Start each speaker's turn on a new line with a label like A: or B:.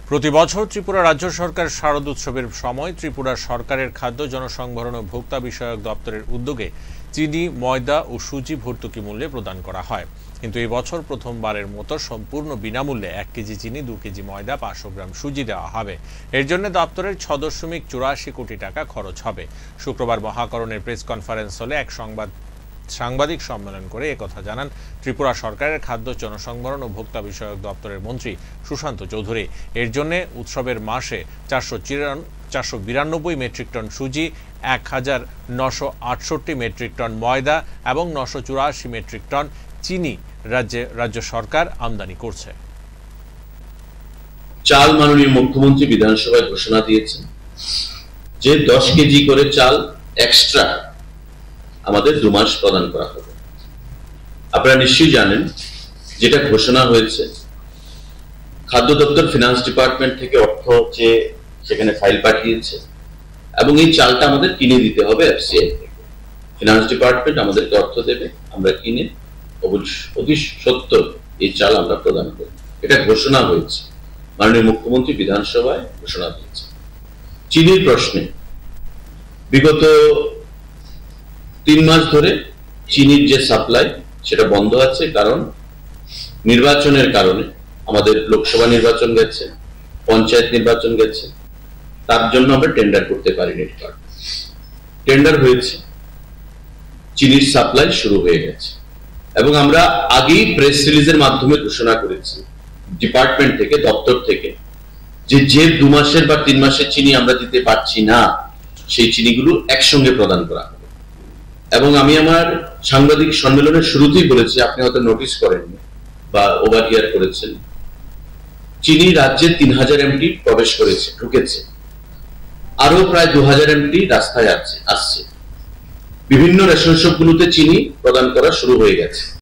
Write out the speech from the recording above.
A: প্রতি বছর ত্রিপুরা রাজ্য সরকার শারদ উৎসবের সময় ত্রিপুরা সরকারের খাদ্য জনসংভরণ ও ভোক্তা বিষয়ক দপ্তরের উদ্যোগে চিনি, ময়দা ও সুজি ভর্তুকি মূল্যে প্রদান করা হয়। কিন্তু এই বছর প্রথমবারের মতো সম্পূর্ণ বিনামূল্যে 1 কেজি চিনি, 2 কেজি ময়দা, 500 গ্রাম সুজি দেওয়া হবে। এর জন্য দপ্তরের 6.84 কোটি টাকা খরচ হবে। শুক্রবার মহাকরণের প্রেস কনফারেন্স হলে এক সাংবাদিক সম্মেলন করে একথা জানান ত্রিপুরা সরকারের খাদ্য জনসংভরণ ও ভোক্তা বিষয়ক দপ্তরের মন্ত্রী সুশান্ত চৌধুরী। এর জন্য উৎসবের মাসে 492 মেট্রিক টন সুজি, 1968 মেট্রিক টন ময়দা এবং 984 মেট্রিক টন চিনি রাজ্য সরকার আমদানি করছে।
B: চাল মাননীয় মুখ্যমন্ত্রী বিধানসভায় ঘোষণা দিয়েছেন যে 10 কেজি করে চাল এক্সট্রা আমাদের 2 মাস প্রদান করা হবে। আপনারা নিশ্চয়ই জানেন যেটা ঘোষণা হয়েছে, খাদ্য দপ্তর ফিনান্স ডিপার্টমেন্ট থেকে অর্থ চেয়ে সেখানে ফাইল পাঠিয়েছে এবং এই চালটা আমাদের কিনে দিতে হবে এফসিআই থেকে। ফিনান্স ডিপার্টমেন্ট আমাদেরকে অর্থ দেবে, আমরা কিনে অতি সত্তর এই চাল আমরা প্রদান করব। এটা ঘোষণা হয়েছে, মাননীয় মুখ্যমন্ত্রী বিধানসভায় ঘোষণা দিয়েছে। চিনির প্রশ্নে বিগত 3 মাস ধরে চিনির যে সাপ্লাই সেটা বন্ধ আছে, কারণ নির্বাচনের কারণে আমাদের লোকসভা নির্বাচন গেছে, পঞ্চায়েত নির্বাচন গেছে, তার জন্য আমরা টেন্ডার করতে পারিনি। টেন্ডার হয়েছে, চিনির সাপ্লাই শুরু হয়ে গেছে এবং আমরা আগেই প্রেস রিলিজের মাধ্যমে ঘোষণা করেছি ডিপার্টমেন্ট থেকে, দপ্তর থেকে, যে 2 মাসের বা 3 মাসের চিনি আমরা দিতে পারছি না, সেই চিনিগুলো একসঙ্গে প্রদান করা হবে। এবং আমি আমার সাংবাদিক সম্মেলনের শুরুতেই বলেছি, আপনি হয়তো নোটিস করেননি বা ওভারহিয়ার করেছেন, চিনি রাজ্যে 3000 এমটি প্রবেশ করেছে, ঢুকেছে, আরো প্রায় 2000 এমটি রাস্তায় আসছে। বিভিন্ন রেশন শপগুলোতে চিনি প্রদান করা শুরু হয়ে গেছে।